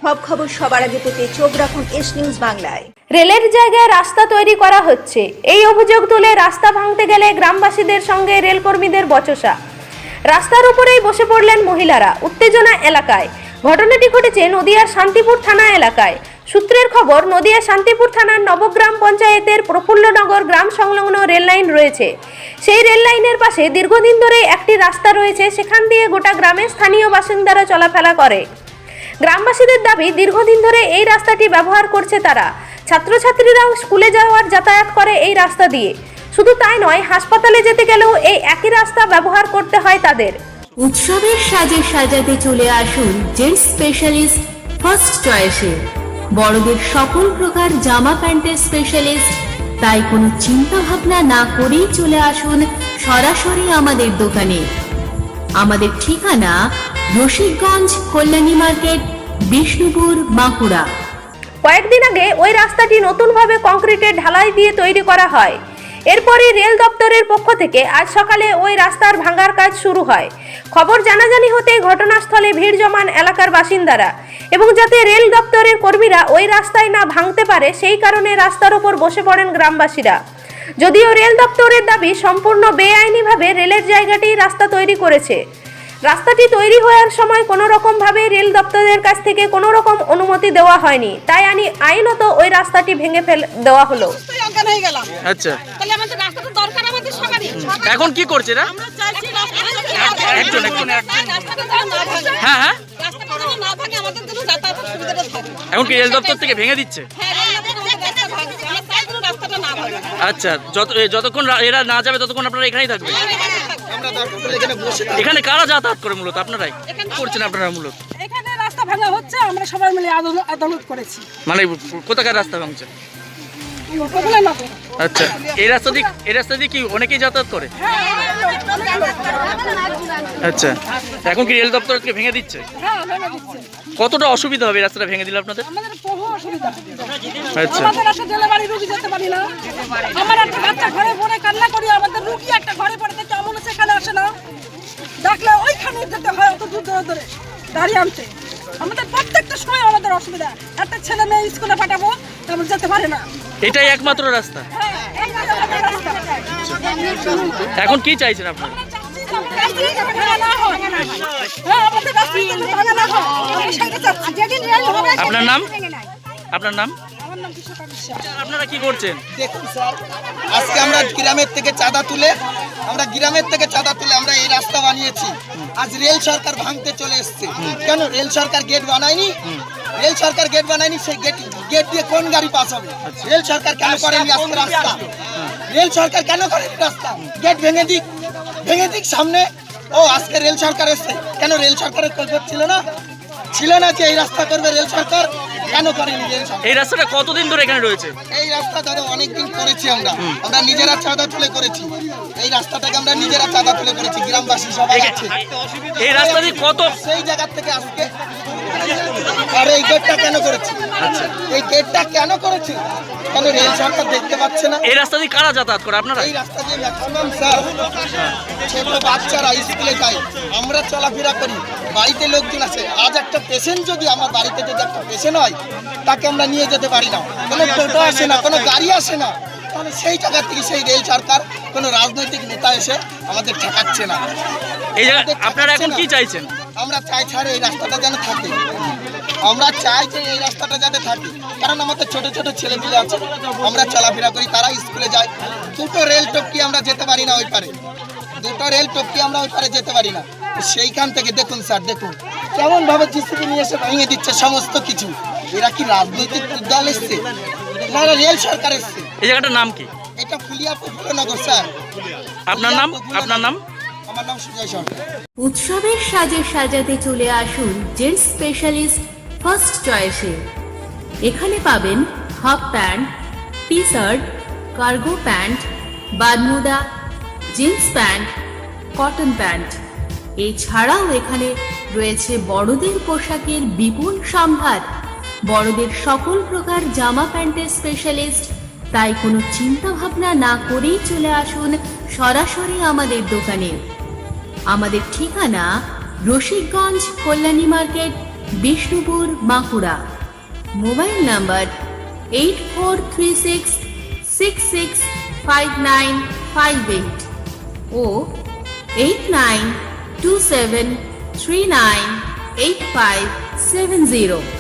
সব খবর সবার আগে পেতে চোখ রাখুন এস নিউজ বাংলায়। রেলের জায়গায় রাস্তা তৈরি করা হচ্ছে, এই অভিযোগ তুলে রাস্তা ভাঙতে গেলে গ্রামবাসীদের সঙ্গে রেলকর্মীদের বচসা। রাস্তার উপরেই বসে পড়লেন মহিলারা, উত্তেজনা এলাকায়। ঘটনাটি ঘটেছে নদিয়ার শান্তিপুর থানা এলাকায়। সূত্রের খবর, নদিয়া শান্তিপুর থানার নবগ্রাম পঞ্চায়েতের প্রফুল্লনগর গ্রাম সংলগ্ন রেল লাইন রয়েছে। সেই রেল লাইনের পাশে দীর্ঘদিন ধরেই একটি রাস্তা রয়েছে, সেখান দিয়ে গোটা গ্রামের স্থানীয় বাসিন্দারা চলাফেরা করে। গ্রামবাসীদের দাবি, দীর্ঘদিন ধরে এই রাস্তাটি ব্যবহার করছে তারা। ছাত্রছাত্রীরাও স্কুলে যাওয়ার যাতায়াত করে এই রাস্তা দিয়ে। শুধু তাই নয়, হাসপাতালে যেতে গেলেও এই একই রাস্তা ব্যবহার করতে হয় তাদের। উৎসবের সাজে সাজাতে চলে আসুন জেন্টস স্পেশালিস্ট ফার্স্ট চয়েসে। বড়দের সকল প্রকার জামা প্যান্টের স্পেশালিস্ট, তাই কোনো চিন্তা ভাবনা না করেই চলে আসুন সরাসরি আমাদের দোকানে। আমাদের ঠিকানা রশিকগঞ্জ, কল্যাণী মার্কেট, বিষ্ণুপুর, বাঁকুড়া। কয়েকদিন আগে ওই রাস্তাটি নতুনভাবে কংক্রিটের ঢালাই দিয়ে তৈরি করা হয়। এরপরই রেল দপ্তরের পক্ষ থেকে আজ সকালে ওই রাস্তার ভাঙার কাজ শুরু হয়। খবর জানাজানি হতেই ঘটনাস্থলে ভিড় জমান এলাকার বাসিন্দারা, এবং যাতে রেল দপ্তরের কর্মীরা ওই রাস্তায় না ভাঙতে পারে সেই কারণে রাস্তার ওপর বসে পড়েন গ্রামবাসীরা। যদিও রেল দপ্তরের দাবি, সম্পূর্ণ বেআইনিভাবে রেলের জায়গাটি রাস্তা তৈরি করেছে। রাস্তাটি তৈরি হওয়ার সময় কোনো রকম ভাবে রেল দপ্তরের কাছ থেকে কোনো রকম অনুমতি দেওয়া হয়নি, তাই আইনত ওই রাস্তাটি ভেঙে দেওয়া হলো। আচ্ছা, তাহলে আমাদের রাস্তাটা দরকার আমাদের সবারই। এখন কি করছে এরা? আমরা চাইছি একজন হ্যাঁ হ্যাঁ রাস্তাটা না ভাঙে আমাদের জন্য যাতায়াতের সুবিধাটা থাকে। এখন কি রেল দপ্তর থেকে ভেঙে দিচ্ছে? হ্যাঁ, রেল দপ্তর থেকে রাস্তা ভাঙছে, আমরা চাই যেন রাস্তাটা না ভাঙে। আচ্ছা, যতক্ষণ এরা না যাবে ততক্ষণ আপনারা এখানেই থাকবেন? এখানে কারা যাতায়াত করে মূলত? আপনারাই করছেন? আপনারা মূলত এখানে রাস্তা ভাঙা হচ্ছে, আমরা সবাই মিলে আদালত করেছি। মানে কোথাকার রাস্তা ভাঙছে? আচ্ছা, এই রাস্তা দিয়ে কি অনেকেই যাতায়াত করে? আচ্ছা, এখন কি রেল দপ্তর থেকে ভেঙে দিচ্ছে? কতটা অসুবিধা হবে এই রাস্তাটা ভেঙে দিলে আপনাদের? আচ্ছা, আমার একটা বাচ্চা ঘরে পড়ে কান্না করি, আমাদের রুগী একটা ঘরে পড়ে দেখতে অ্যাম্বুলেন্স এখানে আসে না, ডাকলে ওইখানে যেতে হয় অত দূর ধরে দাঁড়িয়ে আনতে। আমাদের প্রত্যেকটা সময় আমাদের অসুবিধা। একটা ছেলে মেয়ে স্কুলে পাঠাবো, তেমন যেতে পারে না। এটাই একমাত্র রাস্তা? এখন কি চাইছেন আপনারা? আপনার নাম? আপনার নাম? আপনারা কি করছেন? দেখুন স্যার, আজকে আমরা গ্রামের থেকে চাঁদা তুলে আমরা এই রাস্তা বানিয়েছি। আজ রেল সরকার ভাঙতে চলে এসছে। কেন রেল সরকার গেট বানায়নি? সেই গেট দিয়ে কোন গাড়ি পাস হবে? রেল সরকার কেন করেনি আজকে রাস্তা? গেট ভেঙে দিক সামনে। ও আজকে রেল সরকার এসছে, কেন রেল সরকারের কল্পনা ছিল না যে এই রাস্তা করবে রেল সরকার? কেন করেনি রেল সরকার? এই রাস্তাটা কতদিন ধরে এখানে রয়েছে? এই রাস্তা দাদা অনেকদিন করেছি আমরা নিজেরা চাঁদা তুলে করেছি। এই রাস্তাটাকে আমরা নিজেরা চাঁদা তুলে করেছি, গ্রামবাসী সবাই আছে। এই রাস্তা দিয়ে কত সেই জায়গা থেকে আজকে আর এই গেটটা কেন করেছি? আচ্ছা, এই গেটটা কেন করেছি? কেন রেল সরকার দেখতে পাচ্ছে না? এই রাস্তা দিয়ে কারা যাতায়াত করে? আপনারা? এই রাস্তা দিয়ে ম্যাক্সিমাম স্যার ছোট বাচ্চারা স্কুলে যায়, আমরা চলাফেরা করি, বাড়িতে লোকজন আছে। আজ একটা পেশেন্ট যদি আমার বাড়িতে যদি একটা পেশেন্ট হয়, তাকে আমরা নিয়ে যেতে পারি না, কোনো টোটো আসে না, কোনো গাড়ি আসে না। তাহলে সেই জায়গা থেকে সেই রেল সরকার কোনো রাজনৈতিক নেতা এসে আমাদের ঠেকাচ্ছে না। এই জায়গা আপনারা এখন কি চাইছেন? আমরা চাই স্যার এই রাস্তাটা যেন থাকে। আমরা চাই যে এই রাস্তাটা যাতে থাকে, কারণ আমাদের ছোট ছোট ছেলেপিলে আছে, আমরা চলাফেরা করি, তারা স্কুলে যায়। দুটো রেল টপকি আমরা যেতে পারি না ওই পারে, যেতে পারি না। সেইখান থেকে দেখুন স্যার, দেখুন কেমন ভাবে জিসিবি নিয়ে এসে ভেঙে দিচ্ছে সমস্ত কিছু। এরা কি রাজনৈতিক দল এসছে না রেল সরকার এসছে? এই জায়গাটার নাম কি? এটা প্রফুল্লনগর স্যার। আপনার নাম? আমার নাম সুজয় সরকার। উৎসবের সাজে সাজাতে চলে আসুন জেন্টস স্পেশালিস্ট ফার্স্ট চয়েসে। এখানে পাবেন half pant, T shirt, cargo pant, Bermuda, jeans pant, cotton pant. এছাড়াও এখানে রয়েছে বড়দের পোশাকের বিপুল সম্ভার। বড়দের সকল প্রকার জামা প্যান্টের স্পেশালিস্ট, তাই কোনো চিন্তা ভাবনা না করেই চলে আসুন সরাসরি আমাদের দোকানে। আমাদের ঠিকানা Rashikganj, Kalyani market, Bishnupur Bankura. Mobile number 8436665958 ও 8927398570।